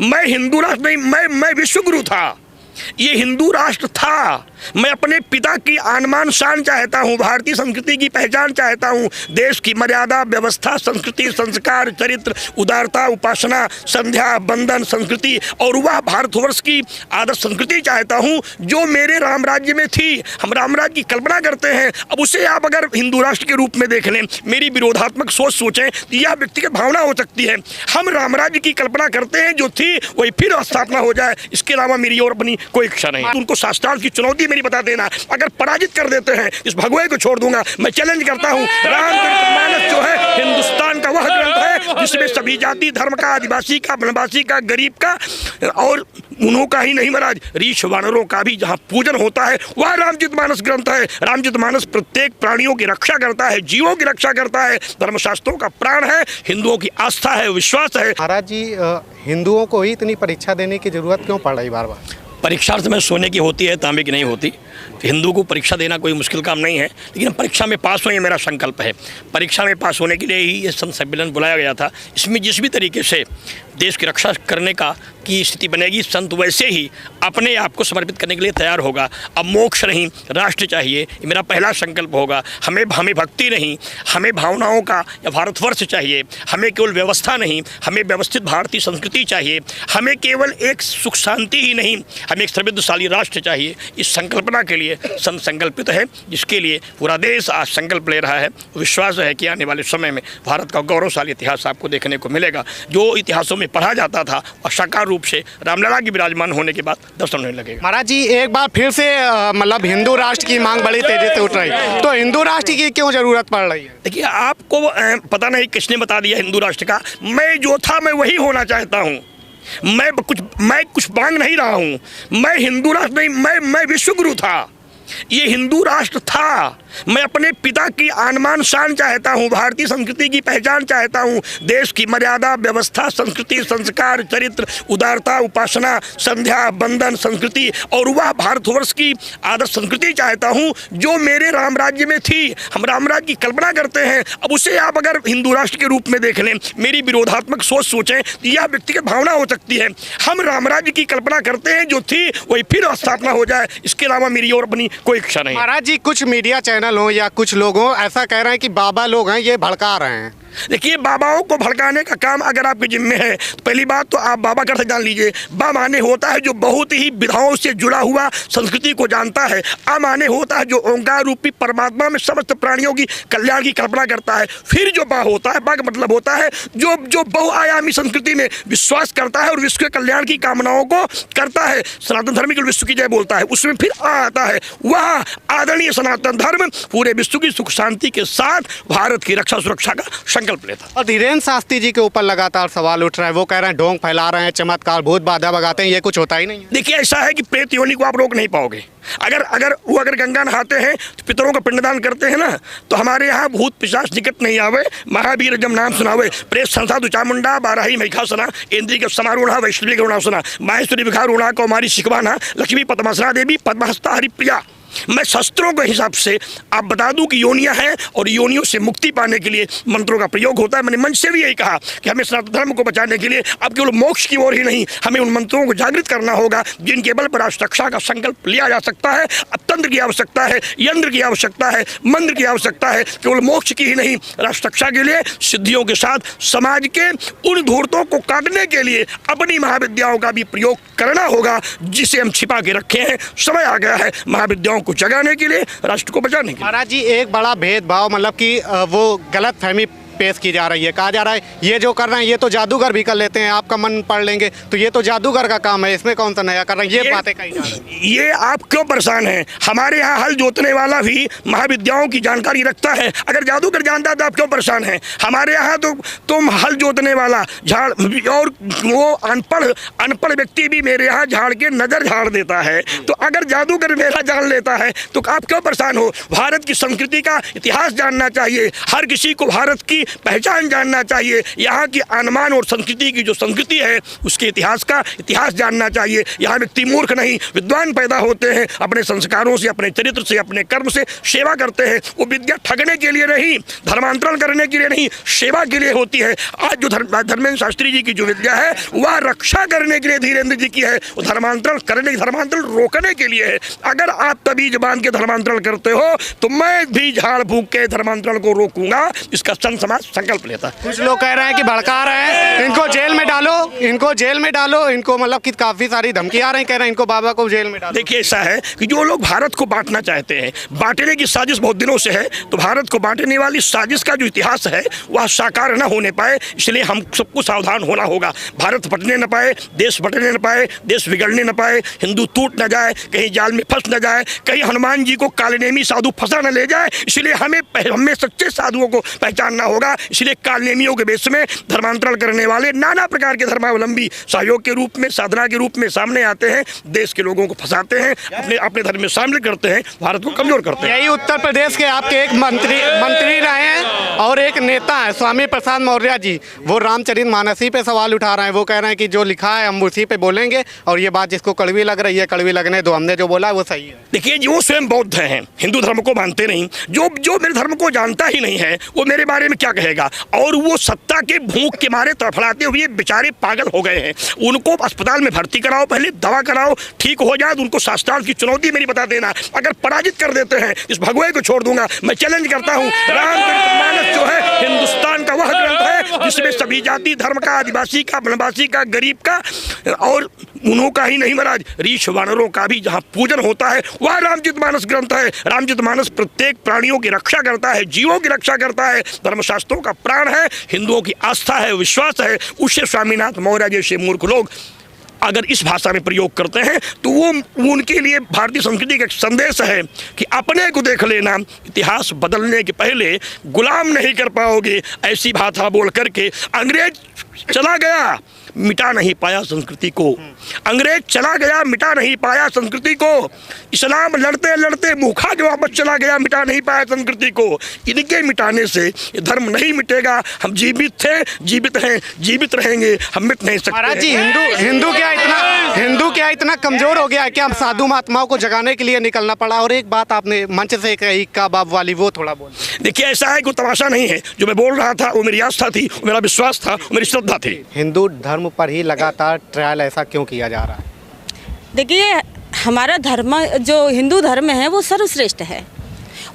मैं हिंदू राष्ट्र नहीं, मैं विश्वगुरु था। ये हिंदू राष्ट्र था। मैं अपने पिता की आन शान चाहता हूँ, भारतीय संस्कृति की पहचान चाहता हूँ, देश की मर्यादा, व्यवस्था, संस्कृति, संस्कार, चरित्र, उदारता, उपासना, संध्या, बंधन, संस्कृति और वह भारतवर्ष की आदर्श संस्कृति चाहता हूँ जो मेरे राम राज्य में थी। हम राम राज्य की कल्पना करते हैं, अब उसे आप अगर हिंदू राष्ट्र के रूप में देख लें, मेरी विरोधात्मक सोच सोचें तो यह व्यक्तिगत भावना हो सकती है। हम राम राज्य की कल्पना करते हैं जो थी वही फिर स्थापना हो जाए, इसके अलावा मेरी और अपनी कोई इच्छा नहीं। उनको शास्त्रार्थ की चुनौती मेरी बता देना, अगर पराजित कर देते हैं इस भगवे को छोड़ दूंगा। मैं चैलेंज करता हूं, रामचरितमानस जो है हिंदुस्तान का वह ग्रंथ है जिसमें सभी जाति धर्म का, आदिवासी का, वनवासी का, गरीब का और उन्हों का ही नहीं महाराज, रीछ वानरों का भी जहाँ पूजन होता है वह रामचरितमानस ग्रंथ है। रामचरितमानस प्रत्येक प्राणियों की रक्षा करता है, जीवों की रक्षा करता है, धर्मशास्त्रों का प्राण है, हिंदुओं की आस्था है, विश्वास है। महाराज जी, हिंदुओं को ही इतनी परीक्षा देने की जरूरत क्यों पड़ रही बार बार? परीक्षा में सोने की होती है, तांबे की नहीं होती। तो हिंदू को परीक्षा देना कोई मुश्किल काम नहीं है, लेकिन परीक्षा में पास हो ये मेरा संकल्प है। परीक्षा में पास होने के लिए ही ये संत सम्मेलन बुलाया गया था। इसमें जिस भी तरीके से देश की रक्षा करने की स्थिति बनेगी, संत वैसे ही अपने आप को समर्पित करने के लिए तैयार होगा। अब मोक्ष नहीं, राष्ट्र चाहिए, ये मेरा पहला संकल्प होगा। हमें भक्ति नहीं, हमें भावनाओं का या भारतवर्ष चाहिए। हमें केवल व्यवस्था नहीं, हमें व्यवस्थित भारतीय संस्कृति चाहिए। हमें केवल एक सुख शांति ही नहीं, हमें एक समृद्धशाली राष्ट्र चाहिए। इस संकल्पना के लिए संत संकल्पित है, जिसके लिए पूरा देश आज संकल्प ले रहा है। विश्वास है कि आने वाले समय में भारत का गौरवशाली इतिहास आपको देखने को मिलेगा। जो इतिहासों में पढ़ा जाता था और साकार रूप से रामलला की विराजमान होने के बाद दर्शन होने लगेगा। महाराज जी, एक बार फिर से मतलब हिंदू राष्ट्र की मांग बड़ी तेजी से उठ रही है, तो हिंदू राष्ट्र की क्यों जरूरत पड़ रही है? देखिए, आपको पता नहीं किसने बता दिया हिंदू राष्ट्र का। मैं जो था मैं वही होना चाहता हूँ। मैं कुछ मांग नहीं रहा हूँ। मैं हिंदू राष्ट्र नहीं, मैं विश्वगुरु था। ये हिंदू राष्ट्र था। मैं अपने पिता की आन शान चाहता हूँ, भारतीय संस्कृति की पहचान चाहता हूँ, देश की मर्यादा, व्यवस्था, संस्कृति, संस्कार, चरित्र, उदारता, उपासना, संध्या, बंधन, संस्कृति और वह भारतवर्ष की आदर्श संस्कृति चाहता हूँ जो मेरे राम राज्य में थी। हम राम राज्य की कल्पना करते हैं, अब उसे आप अगर हिंदू राष्ट्र के रूप में देख लें, मेरी विरोधात्मक सोच सोचें तो यह व्यक्तिगत भावना हो सकती है। हम राम राज्य की कल्पना करते हैं जो थी वही फिर स्थापना हो जाए, इसके अलावा मेरी और अपनी कोई इच्छा नहीं। महाराज जी, कुछ मीडिया चैनल हो या कुछ लोग हो ऐसा कह रहे हैं कि बाबा लोग हैं ये भड़का रहे हैं। देखिए, बाबाओं को भड़काने का काम अगर आपके जिम्मे है तो पहली बात तो आप बाबा का अर्थ जान लीजिए। बा माने होता है जो बहुत ही विधाओं से जुड़ा हुआ संस्कृति को जानता है। आ माने होता है जो ओंकार रूपी परमात्मा में समस्त प्राणियों की कल्याण की कल्पना करता है। फिर जो बा होता है, बा का मतलब होता है जो बहुआयामी संस्कृति में विश्वास करता है और विश्व के कल्याण की कामनाओं को करता है। सनातन धर्म केवल विश्व की जय बोलता है, उसमें फिर आता है वह आदरणीय सनातन धर्म पूरे विश्व की सुख शांति के साथ भारत की रक्षा सुरक्षा का संकल्प लेता। और धीरेन्द्र शास्त्री जी के ऊपर लगातार सवाल उठ रहे हैं। वो कह रहे हैं ढोंग फैला रहे हैं, चमत्कार, भूत बाधा भगाते हैं, ये कुछ होता ही नहीं है। देखिए, ऐसा है कि प्रेत योनि को आप रोक नहीं पाओगे। अगर गंगा नहाते हैं तो पितरों का पिंडदान करते हैं ना, तो हमारे यहाँ भूत पिशाच निकट नहीं आवे, महावीर जब नाम सुनावे, प्रेत संसाधु चामुंडा बाराही मैखासना इंद्री के समारूढ़ा वैष्णवी गरुणासना माहेश्वरी विखारूढ़ा कौमारी शिखवाना लक्ष्मी पद्मासना देवी पद्महस्ता हरिप्रिया। मैं शस्त्रों के हिसाब से आप बता दूं कि योनियां हैं और योनियों से मुक्ति पाने के लिए मंत्रों का प्रयोग होता है। मैंने मंच से भी यही कहा कि हमें सनातन धर्म को बचाने के लिए अब केवल मोक्ष की ओर ही नहीं, हमें उन मंत्रों को जागृत करना होगा जिनके बल पर राष्ट्र रक्षा का संकल्प लिया जा सकता है। अब तंत्र की आवश्यकता है, यंत्र की आवश्यकता है, मंत्र की आवश्यकता है, केवल मोक्ष की ही नहीं, राष्ट्र रक्षा के लिए सिद्धियों के साथ समाज के उन धूर्तों को काटने के लिए अपनी महाविद्याओं का भी प्रयोग करना होगा जिसे हम छिपा के रखे हैं। समय आ गया है महाविद्याओं को जगाने के लिए, राष्ट्र को बचाने के लिए। महाराज जी, एक बड़ा भेदभाव मतलब कि वो गलत फहमी पेश की जा रही है। कहा जा रहा है ये जो कर रहे हैं ये तो जादूगर भी कर लेते हैं, आपका मन पढ़ लेंगे तो ये तो जादूगर का काम है, इसमें कौन सा नया कर रहे हैं, ये बातें कही जा रही हैं। ये आप क्यों परेशान हैं? हमारे यहाँ हल जोतने वाला भी महाविद्याओं की जानकारी रखता है। अगर जादूगर जानता तो आप क्यों परेशान हैं? हमारे यहाँ तो तुम हल जोतने वाला झाड़ और वो अनपढ़ व्यक्ति भी मेरे यहाँ झाड़ के नजर झाड़ देता है। तो अगर जादूगर मेरा जान लेता है तो आप क्यों परेशान हो? भारत की संस्कृति का इतिहास जानना चाहिए। हर किसी को भारत की पहचान जानना चाहिए, यहाँ की आनमान और संस्कृति की जो संस्कृति है उसके इतिहास का इतिहास जानना चाहिए। यहाँ व्यक्ति मूर्ख नहीं विद्वान पैदा होते हैं, अपने संस्कारों से, अपने चरित्र से, अपने कर्म से सेवा करते हैं। वो विद्या ठगने के लिए नहीं, धर्मांतरण करने के लिए नहीं, सेवा के लिए होती है। आज जो धर्मेंद्र शास्त्री जी की जो विद्या है वह रक्षा करने के लिए धीरेन्द्र जी की है, वो धर्मांतरण रोकने के लिए है। अगर आप तभी जबान के धर्मांतरण करते हो तो मैं भी झाड़ फूंक के धर्मांतरण को रोकूंगा, इसका संत समाज संकल्प लेता है। कुछ लोग कह रहे हैं कि भड़का रहे हैं, इनको जेल में डालो, इनको जेल में डालो, इनको मतलब कि काफी सारी धमकी आ रही, कह रहे हैं इनको बाबा को जेल में डालो। देखिए ऐसा है कि जो लोग भारत को बांटना चाहते हैं, बांटने की साजिश बहुत दिनों से है, तो भारत को बांटने वाली साजिश का जो इतिहास है वह साकार न होने पाए, इसलिए हम सबको सावधान होना होगा। भारत बटने न पाए, देश बटने न पाए, देश बिगड़ने न पाए, हिंदू टूट न जाए, कहीं जाल में फंस न जाए, कहीं हनुमान जी को कालनेमी साधु फंसा न ले जाए, इसलिए हमें सच्चे साधुओं को पहचानना होगा। इसलिए कालनेमियों के बेस में धर्मांतरण करने वाले नाना प्रकार के धर्मावलंबी सहयोग के रूप में, साधना के रूप में सामने आते हैं, देश के लोगों को फंसाते हैं, अपने धर्म में शामिल करते हैं, भारत को कमजोर करते हैं। यही उत्तर प्रदेश के आपके एक मंत्री रहे हैं और एक नेता है स्वामी प्रसाद मौर्य जी, वो रामचरितमानसी पे सवाल उठा रहे हैं। वो कह रहे हैं कि जो लिखा है हम उसी पे बोलेंगे और ये बात जिसको कड़वी लग रही है कड़वी लगने दो, हमने जो बोला है वो सही है। देखिए जो स्वयं बौद्ध हैं, हिंदू धर्म को मानते नहीं, जो मेरे धर्म को जानता ही नहीं है वो मेरे बारे में क्या कहेगा। और वो सत्ता के भूख के मारे तड़फड़ाते हुए बेचारे पागल हो गए हैं। उनको अस्पताल में भर्ती कराओ, पहले दवा कराओ, ठीक हो जाए तो उनको शास्त्रार्थ की चुनौती मेरी बता देना। अगर पराजित कर देते हैं इस भगवे को छोड़ दूंगा। मैं चैलेंज करता हूँ, रामचरितमानस जो है हिंदुस्तान का वह ग्रंथ है जिसमें सभी जाति धर्म का, आदिवासी का, वनवासी का, गरीब का और उन्हों का ही नहीं महाराज, रीछ वानरों का भी जहाँ पूजन होता है वह रामचरितमानस ग्रंथ है। रामचरितमानस प्रत्येक प्राणियों की रक्षा करता है, जीवों की रक्षा करता है, धर्मशास्त्रों का प्राण है, हिंदुओं की आस्था है, विश्वास है। उससे स्वामीनाथ मौर्य जैसे मूर्ख लोग अगर इस भाषा में प्रयोग करते हैं तो वो उनके लिए भारतीय संस्कृति का एक संदेश है कि अपने को देख लेना, इतिहास बदलने के पहले गुलाम नहीं कर पाओगे। ऐसी भाषा बोल करके अंग्रेज चला गया, मिटा नहीं पाया संस्कृति को। अंग्रेज चला गया, मिटा नहीं पाया संस्कृति को। इस्लाम लड़ते लड़ते मुखा के वापस चला गया, मिटा नहीं पाया संस्कृति को। इनके मिटाने से ये धर्म नहीं मिटेगा। हम जीवित थे, जीवित हैं, जीवित रहेंगे, हम मिट नहीं सकते। महाराज जी, हिंदू क्या इतना कमजोर हो गया है कि हम साधु महात्माओं को जगाने के लिए निकलना पड़ा। और एक बात आपने मंच से कही इक्का बाप वाली, वो थोड़ा बोल। देखिए ऐसा है, कोई तमाशा नहीं है। जो मैं बोल रहा था वो मेरी आस्था थी, वो मेरा विश्वास था, वो मेरी श्रद्धा थी। हिंदू धर्म पर ही लगातार ट्रायल ऐसा क्यों किया जा रहा है? देखिए हमारा धर्म जो हिंदू धर्म है वो सर्वश्रेष्ठ है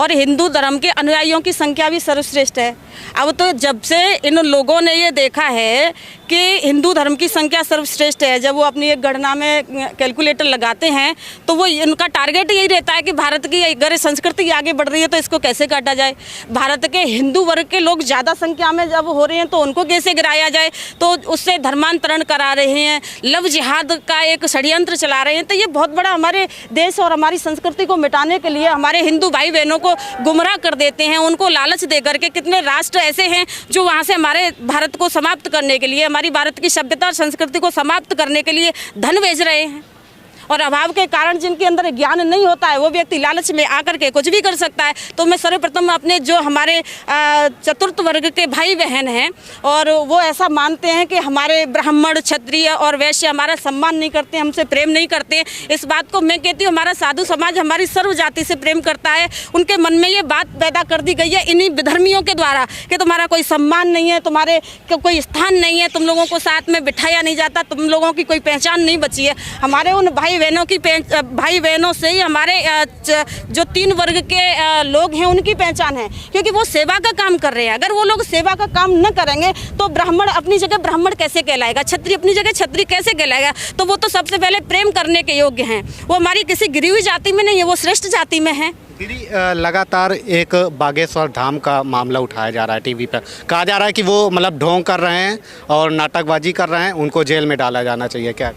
और हिंदू धर्म के अनुयायियों की संख्या भी सर्वश्रेष्ठ है। अब तो जब से इन लोगों ने ये देखा है कि हिंदू धर्म की संख्या सर्वश्रेष्ठ है, जब वो अपनी एक गणना में कैलकुलेटर लगाते हैं तो वो इनका टारगेट यही रहता है कि भारत की अगर संस्कृति आगे बढ़ रही है तो इसको कैसे काटा जाए। भारत के हिंदू वर्ग के लोग ज़्यादा संख्या में जब हो रहे हैं तो उनको कैसे गिराया जाए, तो उससे धर्मांतरण करा रहे हैं, लव जिहाद का एक षड्यंत्र चला रहे हैं। तो ये बहुत बड़ा हमारे देश और हमारी संस्कृति को मिटाने के लिए हमारे हिंदू भाई बहनों को गुमराह कर देते हैं। उनको लालच दे करके कितने राष्ट्र ऐसे हैं जो वहाँ से हमारे भारत को समाप्त करने के लिए, हमारी भारत की सभ्यता और संस्कृति को समाप्त करने के लिए धन भेज रहे हैं। और अभाव के कारण जिनके अंदर ज्ञान नहीं होता है वो व्यक्ति लालच में आकर के कुछ भी कर सकता है। तो मैं सर्वप्रथम अपने जो हमारे चतुर्थ वर्ग के भाई बहन हैं और वो ऐसा मानते हैं कि हमारे ब्राह्मण, क्षत्रिय और वैश्य हमारा सम्मान नहीं करते, हमसे प्रेम नहीं करते, इस बात को मैं कहती हूँ हमारा साधु समाज हमारी सर्व जाति से प्रेम करता है। उनके मन में ये बात पैदा कर दी गई है इन्हीं विधर्मियों के द्वारा कि तुम्हारा कोई सम्मान नहीं है, तुम्हारे कोई स्थान नहीं है, तुम लोगों को साथ में बिठाया नहीं जाता, तुम लोगों की कोई पहचान नहीं बची है। हमारे उन भाई बहनों से ही हमारे जो 3 वर्ग के लोग हैं उनकी पहचान है, क्योंकि वो सेवा का काम कर रहे हैं। अगर वो लोग सेवा का काम न करेंगे तो ब्राह्मण अपनी जगह ब्राह्मण कैसे कहलाएगा, क्षत्रिय अपनी जगह क्षत्रिय कैसे कहलाएगा। तो वो तो सबसे पहले प्रेम करने के योग्य हैं। वो हमारी किसी गिरी हुई जाति में नहीं है, वो श्रेष्ठ जाति में है। दीदी, लगातार एक बागेश्वर धाम का मामला उठाया जा रहा है टीवी पर। कहा जा रहा है कि वो मतलब ढोंग कर रहे हैं और नाटकबाजी कर रहे हैं, उनको जेल में डाला जाना चाहिए। क्या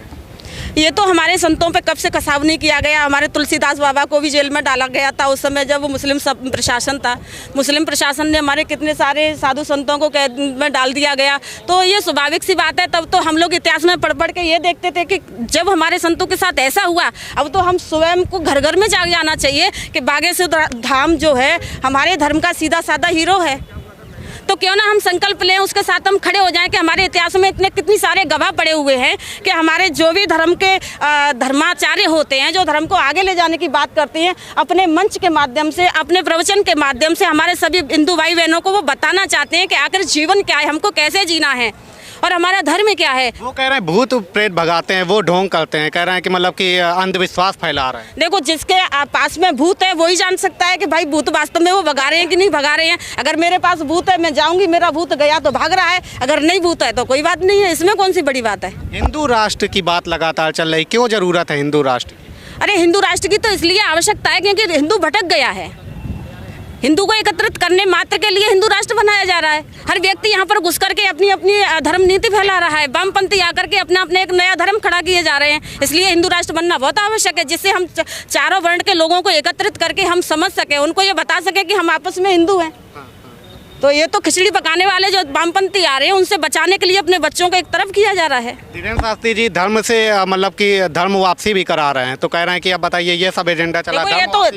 ये तो हमारे संतों पे कब से कसाव नहीं किया गया। हमारे तुलसीदास बाबा को भी जेल में डाला गया था उस समय जब वो मुस्लिम प्रशासन था। मुस्लिम प्रशासन ने हमारे कितने सारे साधु संतों को कैद में डाल दिया गया। तो ये स्वाभाविक सी बात है। तब तो हम लोग इतिहास में पढ़ के ये देखते थे कि जब हमारे संतों के साथ ऐसा हुआ, अब तो हम स्वयं को घर घर में जाग जाना चाहिए कि बागेश्वर धाम जो है हमारे धर्म का सीधा साधा हीरो है। तो क्यों ना हम संकल्प लें, उसके साथ हम खड़े हो जाएं कि हमारे इतिहास में कितनी सारे गवाह पड़े हुए हैं कि हमारे जो भी धर्म के धर्माचार्य होते हैं, जो धर्म को आगे ले जाने की बात करते हैं, अपने मंच के माध्यम से, अपने प्रवचन के माध्यम से हमारे सभी हिंदू भाई बहनों को वो बताना चाहते हैं कि आखिर जीवन क्या है, हमको कैसे जीना है और हमारा धर्म क्या है। वो कह रहे हैं भूत प्रेत भगाते हैं, वो ढोंग करते हैं, कह रहे हैं कि मतलब कि अंधविश्वास फैला रहे हैं। देखो, जिसके पास में भूत है वही जान सकता है कि भाई भूत वास्तव में वो भगा रहे हैं कि नहीं भगा रहे हैं। अगर मेरे पास भूत है, मैं जाऊंगी, मेरा भूत गया तो भाग रहा है, अगर नहीं भूत है तो कोई बात नहीं है, इसमें कौन सी बड़ी बात है। हिंदू राष्ट्र की बात लगातार चल रही, क्यों जरूरत है हिंदू राष्ट्र की? अरे हिंदू राष्ट्र की तो इसलिए आवश्यकता है क्योंकि हिंदू भटक गया है। हिंदू को एकत्रित करने मात्र के लिए हिंदू राष्ट्र बनाया जा रहा है। हर व्यक्ति यहाँ पर घुस करके अपनी अपनी धर्म नीति फैला रहा है। वामपंथी आकर के अपना अपने एक नया धर्म खड़ा किए जा रहे हैं। इसलिए हिंदू राष्ट्र बनना बहुत आवश्यक है, जिससे हम चारों वर्ण के लोगों को एकत्रित करके हम समझ सके, उनको ये बता सके कि हम आपस में हिंदू हैं। तो ये तो खिचड़ी पकाने वाले जो वामपंथी आ रहे हैं उनसे बचाने के लिए अपने बच्चों को एक तरफ किया जा रहा है। धीरेन्द्र शास्त्री जी धर्म से मतलब कि धर्म वापसी भी करा रहे हैं, तो कह रहे हैं कि अब बताइए ये सब एजेंडा चला।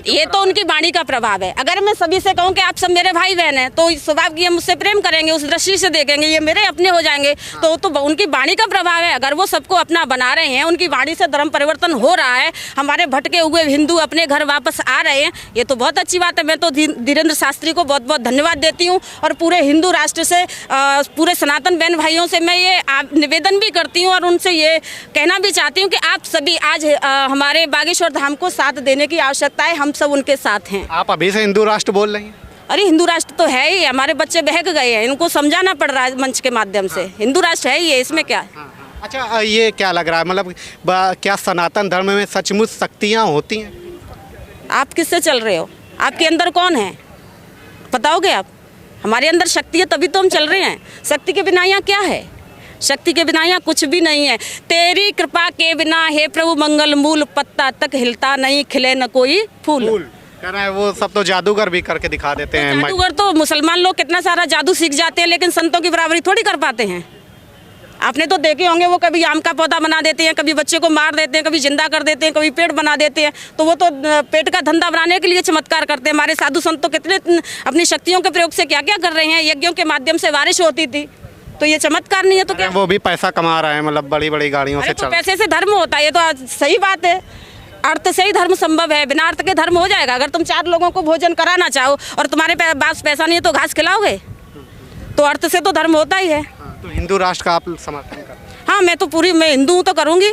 ये तो उनकी वाणी का प्रभाव है। अगर मैं सभी से कहूँ कि आप सब मेरे भाई बहन हैं, तो स्वभाव की मुझसे प्रेम करेंगे, उस दृष्टि से देखेंगे, ये मेरे अपने हो जाएंगे। तो उनकी वाणी का प्रभाव है। अगर वो सबको अपना बना रहे हैं, उनकी वाणी से धर्म परिवर्तन हो रहा है, हमारे भटके हुए हिंदू अपने घर वापस आ रहे हैं, ये तो बहुत अच्छी बात है। मैं तो धीरेन्द्र शास्त्री को बहुत बहुत धन्यवाद देती हूँ और पूरे हिंदू राष्ट्र से, पूरे सनातन बहन भाइयों से मैं ये निवेदन भी करती हूँ और उनसे ये कहना भी चाहती हूँ कि आप सभी आज हमारे बागेश्वर धाम को साथ देने की आवश्यकता है। हम सब उनके साथ हैं। आप अभी से हिंदू राष्ट्र बोल रही हैं? अरे हिंदू राष्ट्र तो है ही, हमारे बच्चे बहक गए हैं, इनको समझाना पड़ रहा है मंच के माध्यम से। हिंदू राष्ट्र है ही है, इसमें क्या है। अच्छा, ये क्या लग रहा है, मतलब क्या सनातन धर्म में सचमुच शक्तियाँ होती हैं? आप किससे चल रहे हो? आपके अंदर कौन है बताओगे आप? हमारे अंदर शक्ति है तभी तो हम चल रहे हैं। शक्ति के बिना यहाँ क्या है? शक्ति के बिना यहाँ कुछ भी नहीं है। तेरी कृपा के बिना हे प्रभु मंगल मूल, पत्ता तक हिलता नहीं, खिले न कोई फूल। कह रहे हैं वो सब तो जादूगर भी करके दिखा देते हैं। जादूगर तो मुसलमान लोग कितना सारा जादू सीख जाते हैं, लेकिन संतों की बराबरी थोड़ी कर पाते हैं। आपने तो देखे होंगे, वो कभी आम का पौधा बना देते हैं, कभी बच्चे को मार देते हैं, कभी जिंदा कर देते हैं, कभी पेड़ बना देते हैं। तो वो तो पेट का धंधा बनाने के लिए चमत्कार करते हैं। हमारे साधु संत तो कितने अपनी शक्तियों के प्रयोग से क्या क्या कर रहे हैं। यज्ञों के माध्यम से बारिश होती थी, तो ये चमत्कार नहीं है तो क्या? वो भी पैसा कमा रहे हैं, मतलब बड़ी बड़ी गाड़ियों से तो पैसे से धर्म होता है, ये तो सही बात है। अर्थ से ही धर्म संभव है, बिना अर्थ के धर्म हो जाएगा? अगर तुम 4 लोगों को भोजन कराना चाहो और तुम्हारे पास पैसा नहीं है तो घास खिलाओगे? तो अर्थ से तो धर्म होता ही है। तो हिंदू राष्ट्र का आप समर्थन करते हैं? हाँ, मैं हिंदू हूँ तो करूँगी।